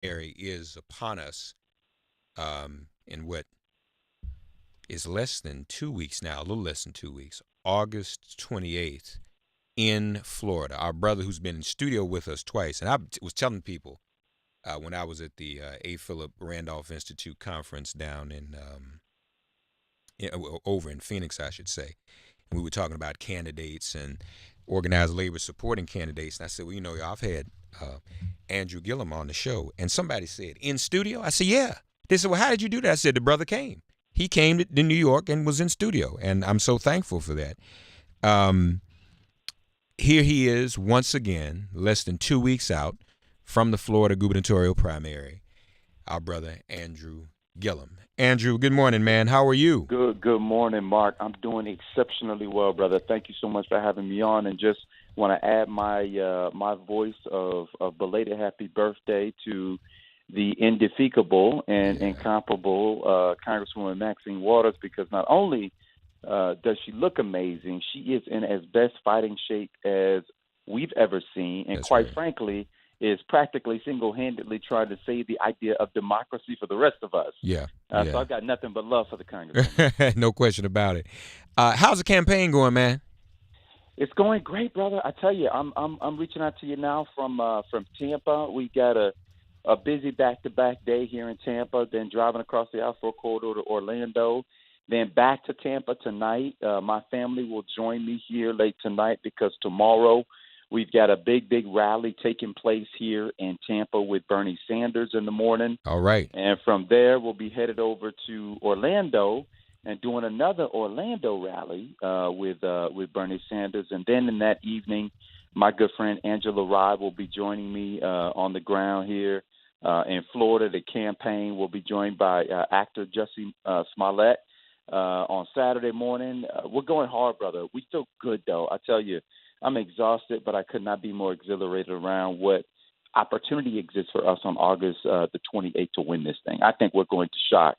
primary is upon us in what is less than 2 weeks now, a little less than 2 weeks, August 28th in Florida. Our brother who's been in studio with us twice, and I was telling people when I was at the A. Philip Randolph Institute conference down over in Phoenix, I should say. And we were talking about candidates and organized labor supporting candidates. And I said, well, I've had Andrew Gillum on the show. And somebody said, in studio? I said, yeah. They said, well, how did you do that? I said, the brother came. He came to New York and was in studio. And I'm so thankful for that. Um, Here he is once again, less than 2 weeks out from the Florida gubernatorial primary, our brother Andrew Gillum. Andrew, good morning, man. How are you? Good morning, Mark. I'm doing exceptionally well, brother. Thank you so much for having me on, and just want to add my voice of belated happy birthday to the indefatigable and incomparable Congresswoman Maxine Waters, because not only does she look amazing, she is in as best fighting shape as we've ever seen, and That's quite right. frankly, is practically single-handedly trying to save the idea of democracy for the rest of us. Yeah, So yeah. I've got nothing but love for the Congresswoman. No question about it. How's the campaign going, man? It's going great, brother. I tell you, I'm reaching out to you now from Tampa. We got a busy back-to-back day here in Tampa. Then driving across the I-4 corridor to Orlando. Then back to Tampa tonight. My family will join me here late tonight because tomorrow we've got a big rally taking place here in Tampa with Bernie Sanders in the morning. All right. And from there, we'll be headed over to Orlando and doing another Orlando rally with Bernie Sanders. And then in that evening, my good friend Angela Rye will be joining me on the ground here in Florida. The campaign will be joined by actor Jussie Smollett on Saturday morning. We're going hard, brother. We feel good, though. I tell you, I'm exhausted, but I could not be more exhilarated around what opportunity exists for us on August the 28th to win this thing. I think we're going to shock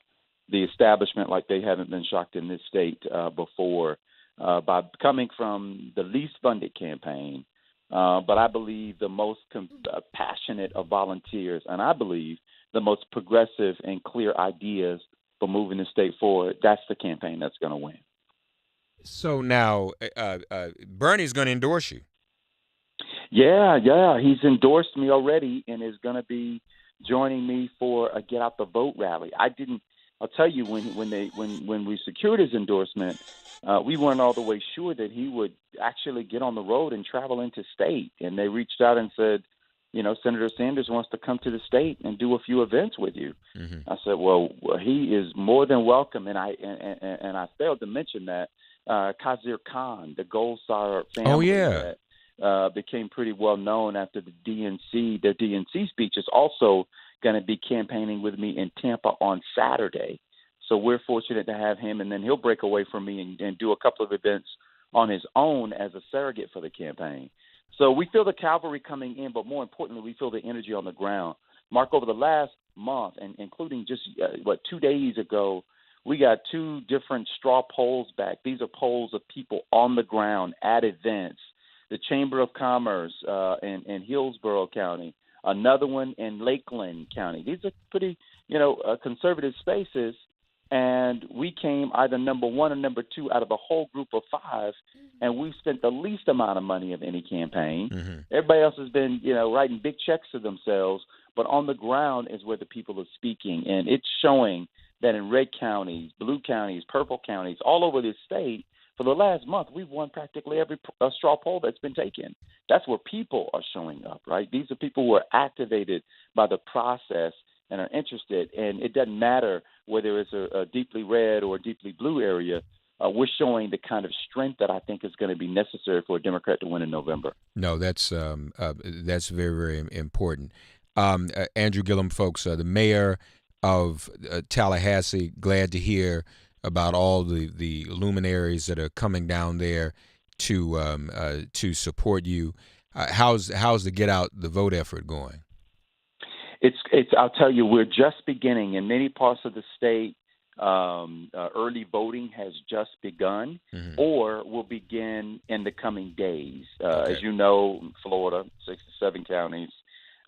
the establishment like they haven't been shocked in this state before by coming from the least funded campaign, but I believe the most passionate of volunteers, and I believe the most progressive and clear ideas for moving the state forward. That's the campaign that's going to win. So now, Bernie's going to endorse you. Yeah, he's endorsed me already and is going to be joining me for a Get Out the Vote rally. I'll tell you, when we secured his endorsement, we weren't all the way sure that he would actually get on the road and travel into state. And they reached out and said, Senator Sanders wants to come to the state and do a few events with you. Mm-hmm. I said, well, he is more than welcome. And I failed to mention that Khazir Khan, the Gold Star Oh, family yeah. that became pretty well known after the DNC. The DNC speech is also going to be campaigning with me in Tampa on Saturday. So we're fortunate to have him, and then he'll break away from me and do a couple of events on his own as a surrogate for the campaign. So we feel the cavalry coming in, but more importantly, we feel the energy on the ground. Mark, over the last month, and including just, 2 days ago, we got two different straw polls back. These are polls of people on the ground at events. The Chamber of Commerce in Hillsborough County, another one in Lakeland County. These are pretty, conservative spaces, and we came either number one or number two out of a whole group of five, and we spent the least amount of money of any campaign. Mm-hmm. Everybody else has been, writing big checks to themselves, but on the ground is where the people are speaking, and it's showing that in red counties, blue counties, purple counties, all over this state, for the last month, we've won practically every straw poll that's been taken. That's where people are showing up, right? These are people who are activated by the process and are interested. And it doesn't matter whether it's a deeply red or a deeply blue area. We're showing the kind of strength that I think is going to be necessary for a Democrat to win in November. No, that's very, very important. Andrew Gillum, folks, the mayor of Tallahassee, glad to hear about all the luminaries that are coming down there to support you. How's the Get Out the Vote effort going? It's. I'll tell you, we're just beginning in many parts of the state. Early voting has just begun, Mm-hmm. or will begin in the coming days. Okay. As you know, Florida, 67 counties.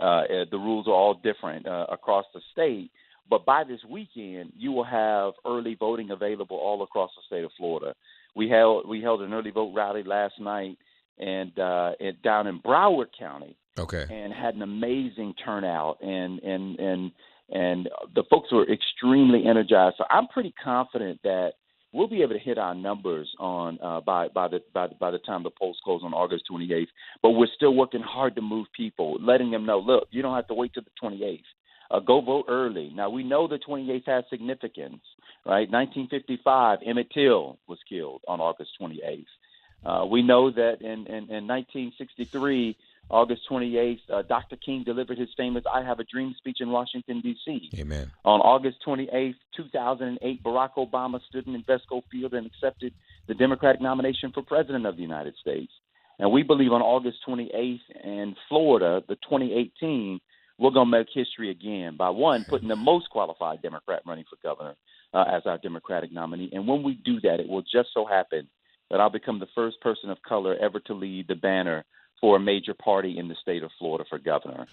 The rules are all different across the state. But by this weekend, you will have early voting available all across the state of Florida. We held an early vote rally last night and down in Broward County. Okay. And had an amazing turnout, and the folks were extremely energized. So I'm pretty confident that we'll be able to hit our numbers on by the time the polls close on August 28th. But we're still working hard to move people, letting them know, look, you don't have to wait till the 28th. Go vote early. Now, we know the 28th has significance, right? 1955, Emmett Till was killed on August 28th. We know that in 1963, August 28th, Dr. King delivered his famous I Have a Dream speech in Washington, D.C. Amen. On August 28th, 2008, Barack Obama stood in Invesco Field and accepted the Democratic nomination for President of the United States. And we believe on August 28th in Florida, the 2018, we're going to make history again by, one, putting the most qualified Democrat running for governor as our Democratic nominee. And when we do that, it will just so happen that I'll become the first person of color ever to lead the banner for a major party in the state of Florida for governor.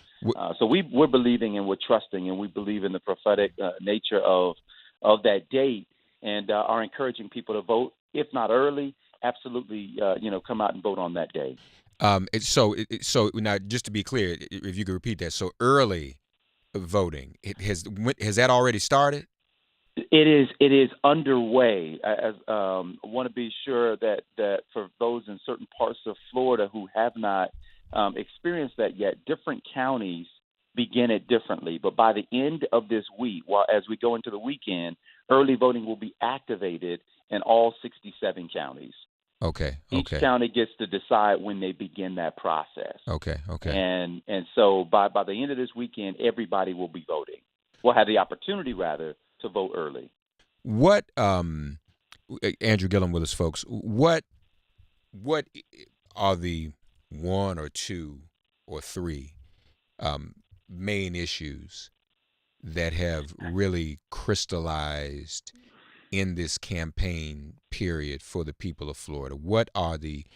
So we're believing and we're trusting, and we believe in the prophetic nature of that date, and are encouraging people to vote, if not early, absolutely, come out and vote on that day. So now, just to be clear, if you could repeat that, so early voting, has that already started? It is underway. I want to be sure that for those in certain parts of Florida who have not experienced that yet, different counties begin it differently. But by the end of this week, as we go into the weekend, early voting will be activated in all 67 counties. Okay. Each county gets to decide when they begin that process. Okay. And so by the end of this weekend, everybody will be voting. We'll have the opportunity, rather, to vote early. What, Andrew Gillum with us, folks, what are the one or two or three main issues that have really crystallized in this campaign period for the people of Florida? What are the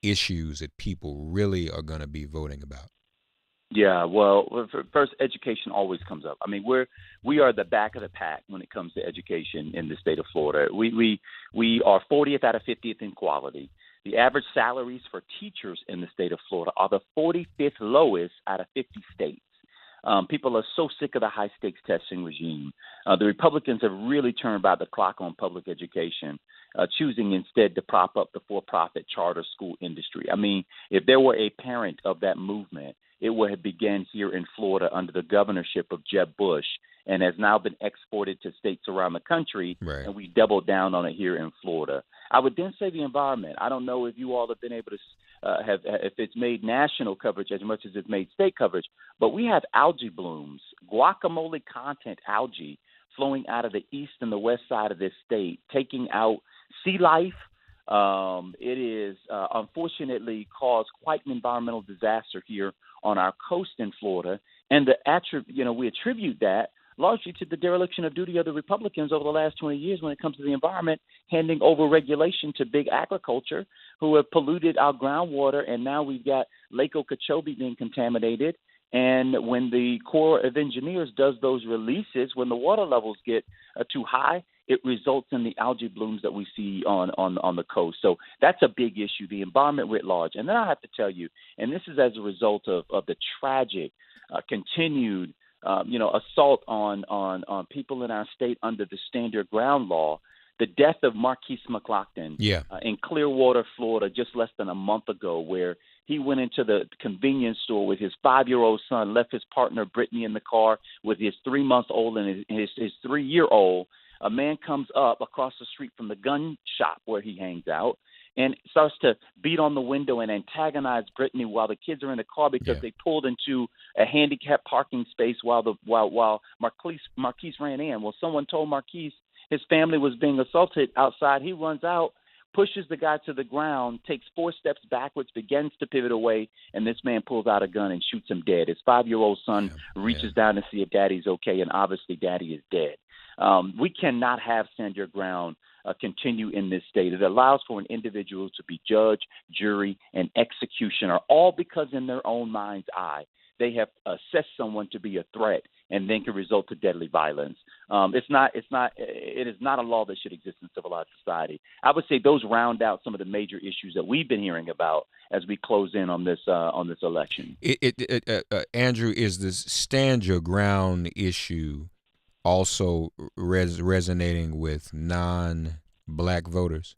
issues that people really are going to be voting about? Yeah, well, first, education always comes up. I mean, we are the back of the pack when it comes to education in the state of Florida. We are 40th out of 50th in quality. The average salaries for teachers in the state of Florida are the 45th lowest out of 50 states. People are so sick of the high-stakes testing regime. The Republicans have really turned back the clock on public education, choosing instead to prop up the for-profit charter school industry. I mean, if there were a parent of that movement, it would have begun here in Florida under the governorship of Jeb Bush and has now been exported to states around the country, right. And we doubled down on it here in Florida. I would then say the environment. I don't know if you all have been able to if it's made national coverage as much as it's made state coverage, but we have algae blooms, guacamole content algae flowing out of the east and the west side of this state, taking out sea life. It is unfortunately caused quite an environmental disaster here on our coast in Florida, and we attribute that largely to the dereliction of duty of the Republicans over the last 20 years when it comes to the environment, handing over regulation to big agriculture who have polluted our groundwater, and now we've got Lake Okeechobee being contaminated. And when the Corps of Engineers does those releases, when the water levels get too high, it results in the algae blooms that we see on the coast. So that's a big issue, the environment writ large. And then I have to tell you, and this is as a result of the tragic continued assault on people in our state under the Stand Your Ground law, the death of Marquise McLaughlin in Clearwater, Florida, just less than a month ago, where he went into the convenience store with his 5-year-old son, left his partner Brittany in the car with his 3-month-old and his 3-year-old. A man comes up across the street from the gun shop where he hangs out and starts to beat on the window and antagonize Brittany while the kids are in the car because they pulled into a handicapped parking space while Marquise ran in. Well, someone told Marquise his family was being assaulted outside. He runs out, pushes the guy to the ground, takes 4 steps backwards, begins to pivot away, and this man pulls out a gun and shoots him dead. His 5-year-old son reaches down to see if daddy's okay, and obviously daddy is dead. We cannot have Stand Your Ground continue in this state. It allows for an individual to be judge, jury, and executioner, all because in their own mind's eye, they have assessed someone to be a threat and then can result to deadly violence. It is not a law that should exist in civilized society. I would say those round out some of the major issues that we've been hearing about as we close in on this election. Andrew, is this stand your ground issue also resonating with non-black voters?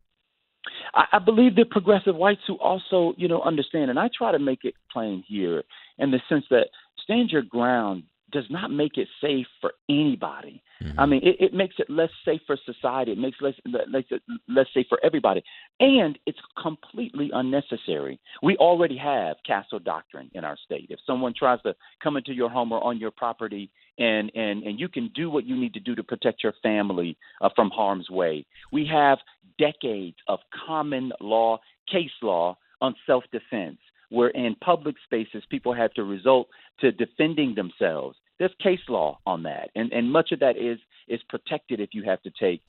I believe that progressive whites who also, understand, and I try to make it plain here in the sense that stand your ground does not make it safe for anybody. Mm-hmm. I mean, it makes it less safe for society. It makes it less safe for everybody. And it's completely unnecessary. We already have castle doctrine in our state. If someone tries to come into your home or on your property and you can do what you need to do to protect your family from harm's way. We have decades of common law, case law on self-defense, where in public spaces people have to resort to defending themselves. There's case law on that, and much of that is protected if you have to take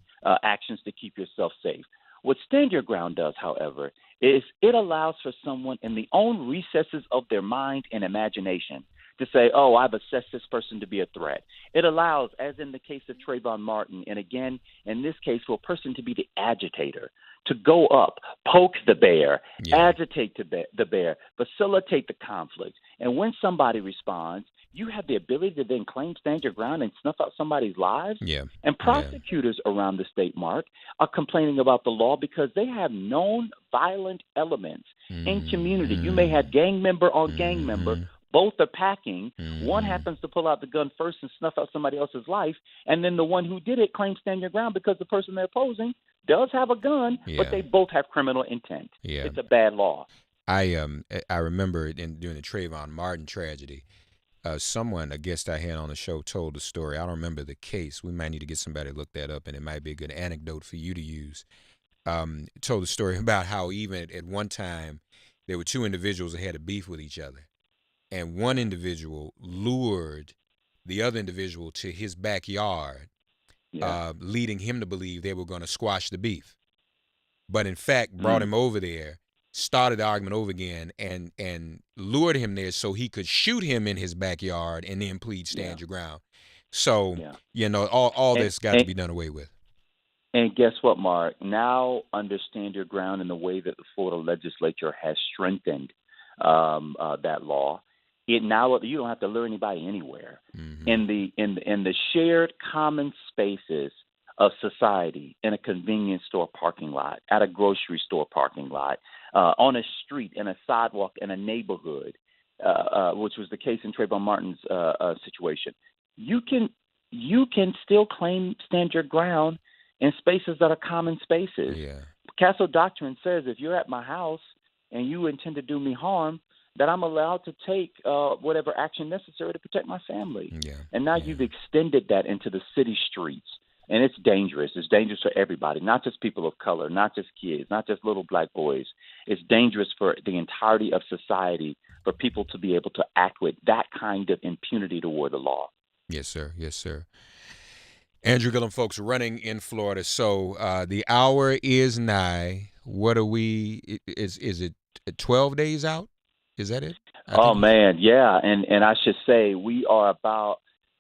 actions to keep yourself safe. What Stand Your Ground does, however, is it allows for someone in the own recesses of their mind and imagination to say, oh, I've assessed this person to be a threat. It allows, as in the case of Trayvon Martin, and again, in this case, for a person to be the agitator, to go up, poke the bear, agitate the bear, facilitate the conflict. And when somebody responds, you have the ability to then claim stand your ground and snuff out somebody's lives. Yeah. And prosecutors around the state, Mark, are complaining about the law because they have known violent elements in community. You may have gang member on gang member. Both are packing. One happens to pull out the gun first and snuff out somebody else's life, and then the one who did it claims stand your ground because the person they're opposing does have a gun, but they both have criminal intent. Yeah. It's a bad law. I remember during the Trayvon Martin tragedy, someone, a guest I had on the show, told the story. I don't remember the case. We might need to get somebody to look that up, and it might be a good anecdote for you to use. Told the story about how even at one time there were two individuals that had a beef with each other. And one individual lured the other individual to his backyard, leading him to believe they were going to squash the beef. But in fact, brought him over there, started the argument over again, and lured him there so he could shoot him in his backyard and then plead stand your ground. So, all this got to be done away with. And guess what, Mark? Now understand your ground in the way that the Florida legislature has strengthened that law. Now you don't have to lure anybody anywhere. In the shared common spaces of society, in a convenience store parking lot, at a grocery store parking lot, on a street, in a sidewalk, in a neighborhood, which was the case in Trayvon Martin's situation, you can still stand your ground in spaces that are common spaces. Yeah. Castle Doctrine says if you're at my house and you intend to do me harm, that I'm allowed to take whatever action necessary to protect my family. Yeah. And now you've extended that into the city streets. And it's dangerous. It's dangerous for everybody, not just people of color, not just kids, not just little black boys. It's dangerous for the entirety of society for people to be able to act with that kind of impunity toward the law. Yes, sir. Yes, sir. Andrew Gillum, folks, running in Florida. So the hour is nigh. What are we? Is it 12 days out? Is that it? Oh, man, yeah. And I should say we are about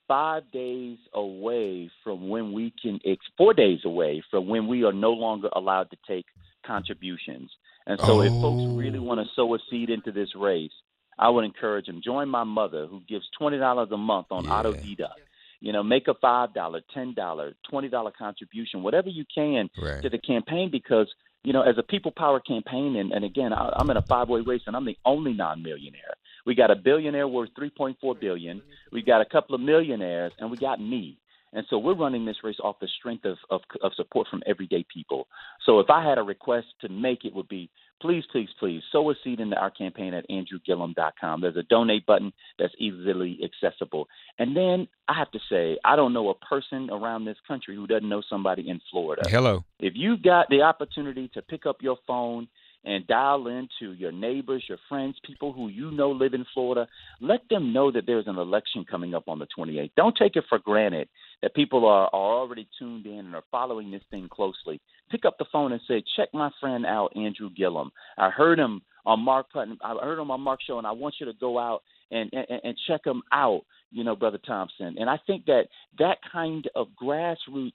5 days away from when we can – 4 days away from when we are no longer allowed to take contributions. And so if folks really want to sow a seed into this race, I would encourage them. Join my mother who gives $20 a month on auto deduct. Make a $5, $10, $20 contribution, whatever you can to the campaign because – as a people power campaign, and again, I'm in a 5-way race, and I'm the only non-millionaire. We got a billionaire worth $3.4 billion. We got a couple of millionaires, and we got me. And so we're running this race off the strength of support from everyday people. So if I had a request to make, it would be, please, please, please, sow a seed into our campaign at andrewgillum.com. There's a donate button that's easily accessible. And then I have to say, I don't know a person around this country who doesn't know somebody in Florida. Hello. If you've got the opportunity to pick up your phone and dial into your neighbors, your friends, people who live in Florida, let them know that there's an election coming up on the 28th. Don't take it for granted that people are already tuned in and are following this thing closely. Pick up the phone and say, check my friend out, Andrew Gillum. I heard him on Mark Show, and I want you to go out and check them out, Brother Thompson. And I think that kind of grassroots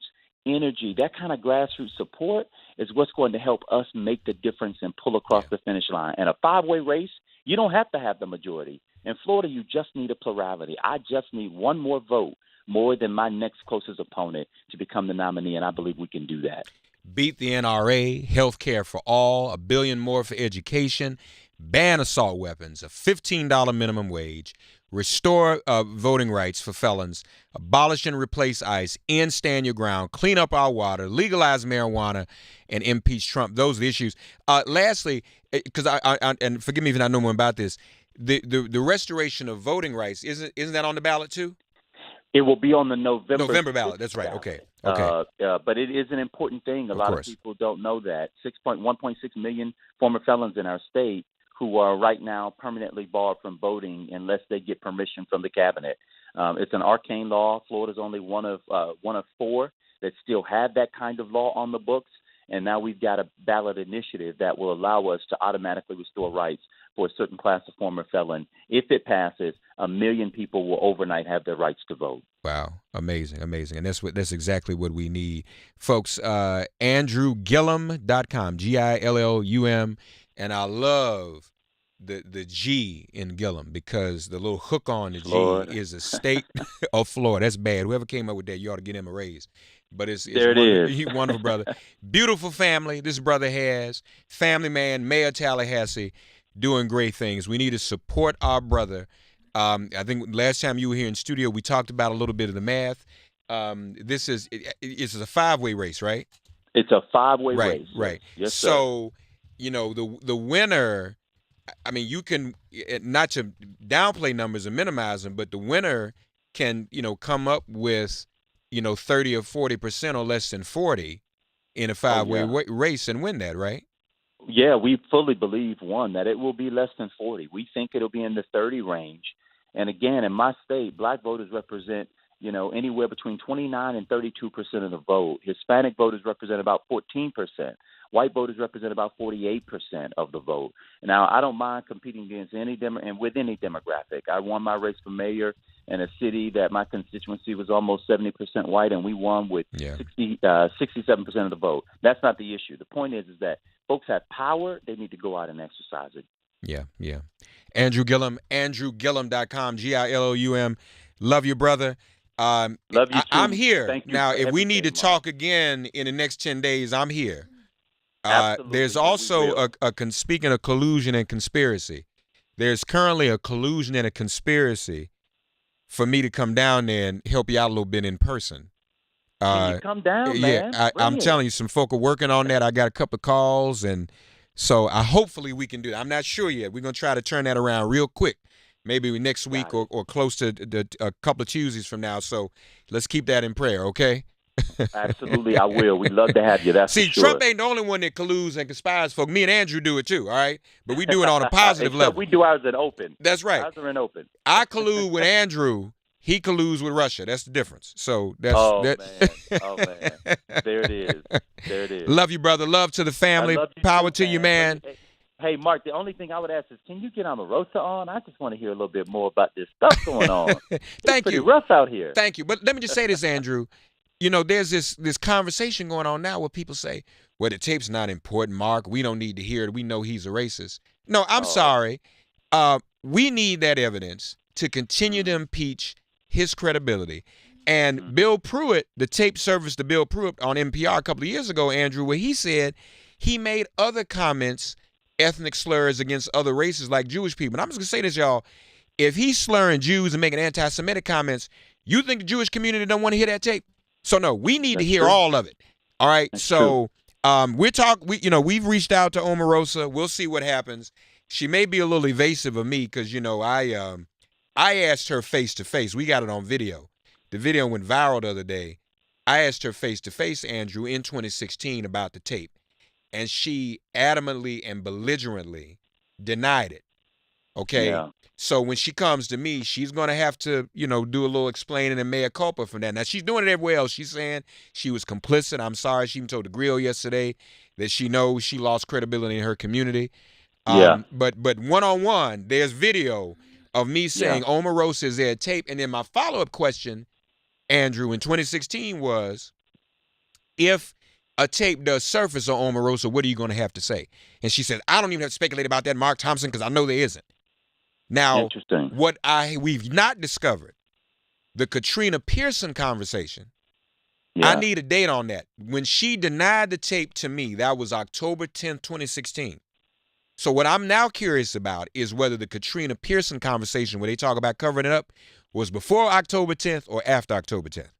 energy, that kind of grassroots support is what's going to help us make the difference and pull across the finish line. And a five-way race, you don't have to have the majority. In Florida, you just need a plurality. I just need one more vote, more than my next closest opponent, to become the nominee, and I believe we can do that. Beat the NRA, health care for all, $1 billion more for education, ban assault weapons, a $15 minimum wage, restore voting rights for felons, abolish and replace ICE, end stand your ground, clean up our water, legalize marijuana, and impeach Trump. Those are the issues. Lastly, because and forgive me if I know more about this, the restoration of voting rights, isn't that on the ballot too? It will be on the November ballot. That's right. Ballot. Okay. But it is an important thing. A lot of people don't know that. 1.6 million former felons in our state who are right now permanently barred from voting unless they get permission from the cabinet. It's an arcane law. Florida's only one of four that still have that kind of law on the books. And now we've got a ballot initiative that will allow us to automatically restore rights for a certain class of former felon. If it passes, 1 million people will overnight have their rights to vote. Wow. Amazing. And that's exactly what we need. Folks, AndrewGillum.com, Gillum. And I love the G in Gillum because the little hook on the G is a state of Florida. That's bad. Whoever came up with that, you ought to get him a raise. But it's he's wonderful brother. Beautiful family this brother has. Family man, Mayor Tallahassee, doing great things. We need to support our brother. I think last time you were here in studio, we talked about a little bit of the math. This is a five-way race, right? It's a five-way race. Right. Yes, so, the winner, I mean, you can, not to downplay numbers and minimize them, but the winner can, come up with, 30 or 40% or less than 40 in a five-way race and win that, right? Yeah, we fully believe, that it will be less than 40. We think it'll be in the 30 range. And again, in my state, black voters represent, anywhere between 29 and 32% of the vote. Hispanic voters represent about 14%. White voters represent about 48% of the vote. Now, I don't mind competing against and with any demographic. I won my race for mayor in a city that my constituency was almost 70% white, and we won with 67% of the vote. That's not the issue. The point is that folks have power. They need to go out and exercise it. Yeah. Andrew Gillum, AndrewGillum.com, Gillum. Love you, brother. Love you too. I'm here. Thank you now, if we need to talk Mark. again in the next 10 days, I'm here. Absolutely. There's also speaking of collusion and conspiracy, there's currently a collusion and a conspiracy for me to come down there and help you out a little bit in person. Can you come down, man? I'm telling you, some folk are working on that. I got a couple of calls, and so hopefully we can do that. I'm not sure yet. We're going to try to turn that around real quick, maybe next week or close to a couple of Tuesdays from now. So let's keep that in prayer, okay? Absolutely, I will. We'd love to have you. That's See, for sure. Trump ain't the only one that colludes and conspires, folks. Me and Andrew do it too, all right? But we do it on a positive level. We do ours in open. That's right. Ours are in open. I collude with Andrew. He colludes with Russia. That's the difference. So that's man. There it is. Love you, brother. Love to the family. Power to you, man. Hey, Mark, the only thing I would ask is, can you get Omarosa on? I just want to hear a little bit more about this stuff going on. Thank you. you. Rough out here. Thank you. But let me just say this, Andrew. There's this conversation going on now where people say, well, the tape's not important, Mark. We don't need to hear it. We know he's a racist. No, I'm sorry. We need that evidence to continue to impeach his credibility. And Bill Pruitt, the tape surfaced to Bill Pruitt on NPR a couple of years ago, Andrew, where he said he made other comments, ethnic slurs against other races like Jewish people. And I'm just going to say this, y'all. If he's slurring Jews and making anti-Semitic comments, you think the Jewish community don't want to hear that tape? So no, we need to hear all of it. All right. So we've reached out to Omarosa. We'll see what happens. She may be a little evasive of me because I asked her face to face. We got it on video. The video went viral the other day. I asked her face to face, Andrew, in 2016 about the tape, and she adamantly and belligerently denied it. Okay. Yeah. So when she comes to me, she's going to have to, do a little explaining and mea culpa from that. Now, she's doing it everywhere else. She's saying she was complicit. I'm sorry. She even told the Grill yesterday that she knows she lost credibility in her community. But one-on-one, there's video of me saying Yeah. Omarosa is there tape, and then my follow-up question, Andrew, in 2016 was, if a tape does surface on Omarosa, what are you going to have to say? And she said, I don't even have to speculate about that, Mark Thompson, because I know there isn't. Now, Interesting. what we've not discovered, the Katrina Pearson conversation, I Yeah. need a date on that. When she denied the tape to me, that was October 10th, 2016. So what I'm now curious about is whether the Katrina Pearson conversation, where they talk about covering it up, was before October 10th or after October 10th.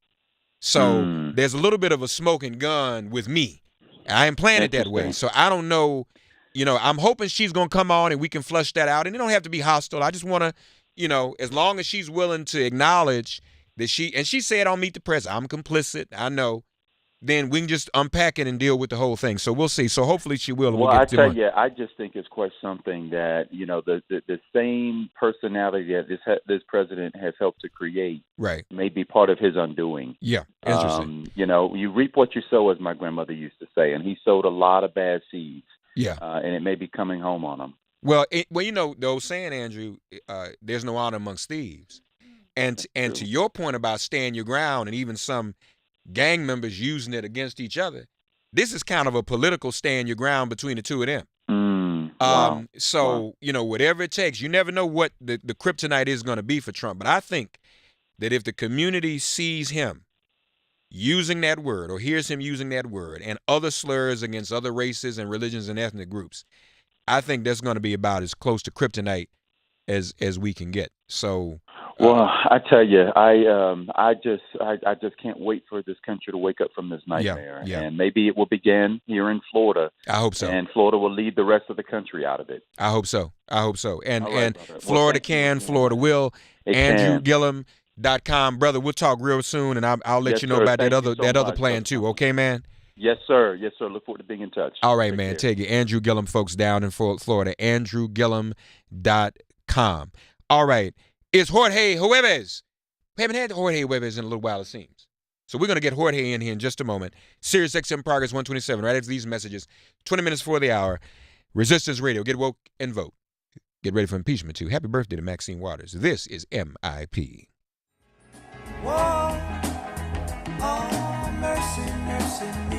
So there's a little bit of a smoking gun with me. I ain't playing it that way. So I don't know. I'm hoping she's going to come on and we can flush that out. And it don't have to be hostile. I just want to, as long as she's willing to acknowledge that she said on Meet the Press, I'm complicit, I know, then we can just unpack it and deal with the whole thing. So we'll see. So hopefully she will. And Well, we'll I get tell you, I just think it's quite something that the same personality that this president has helped to create, right, may be part of his undoing. Yeah, interesting. You reap what you sow, as my grandmother used to say, and he sowed a lot of bad seeds. Yeah, and it may be coming home on him. Well, the old saying, Andrew, there's no honor amongst thieves. And to your point about staying your ground, and even some gang members using it against each other, this is kind of a political stand your ground between the two of them. Wow. So, whatever it takes, you never know what the kryptonite is going to be for Trump. But I think that if the community sees him using that word or hears him using that word and other slurs against other races and religions and ethnic groups, I think that's going to be about as close to kryptonite as we can get. So, well, I tell you, I just can't wait for this country to wake up from this nightmare. Yeah. And maybe it will begin here in Florida. I hope so. And Florida will lead the rest of the country out of it. I hope so. And right, Florida can, Florida will. It AndrewGillum.com, brother. We'll talk real soon, and I'll let you know about that other plan too. Okay, man. Yes, sir. Yes, sir. Look forward to being in touch. All right, man. Take it. Andrew Gillum, folks down in Florida. AndrewGillum.com. All right. It's Jorge Jueves. We haven't had Jorge Jueves in a little while, it seems. So we're going to get Jorge in here in just a moment. Sirius XM Progress 127, right after these messages. 20 minutes before the hour. Resistance Radio. Get woke and vote. Get ready for impeachment, too. Happy birthday to Maxine Waters. This is MIP. Whoa, oh, mercy, mercy me.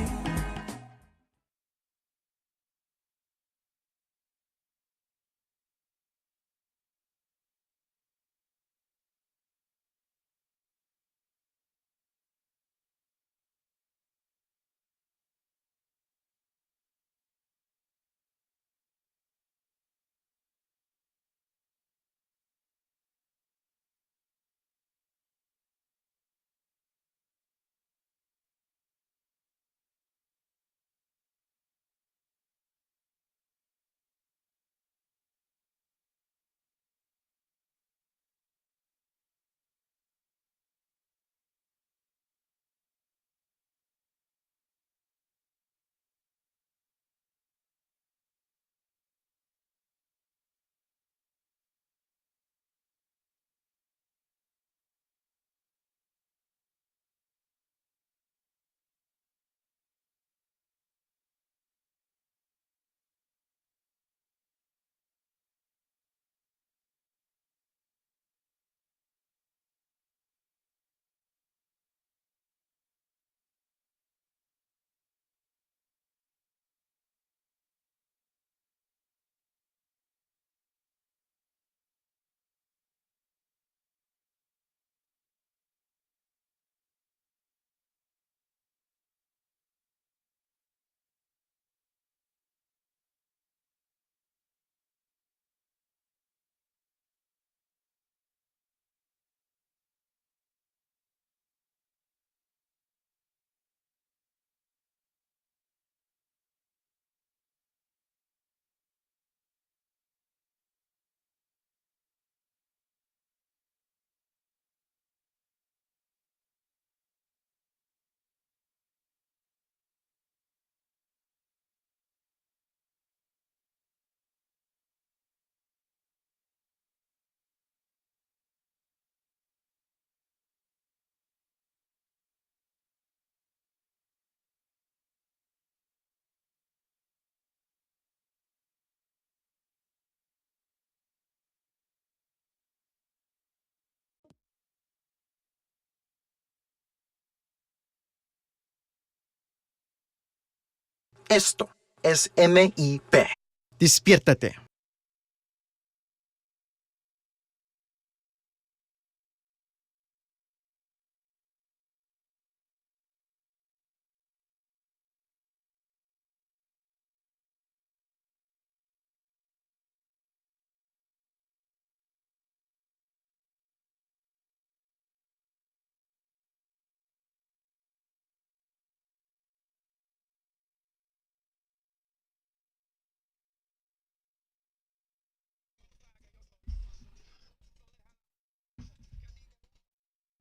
Esto es MIP. Despiértate.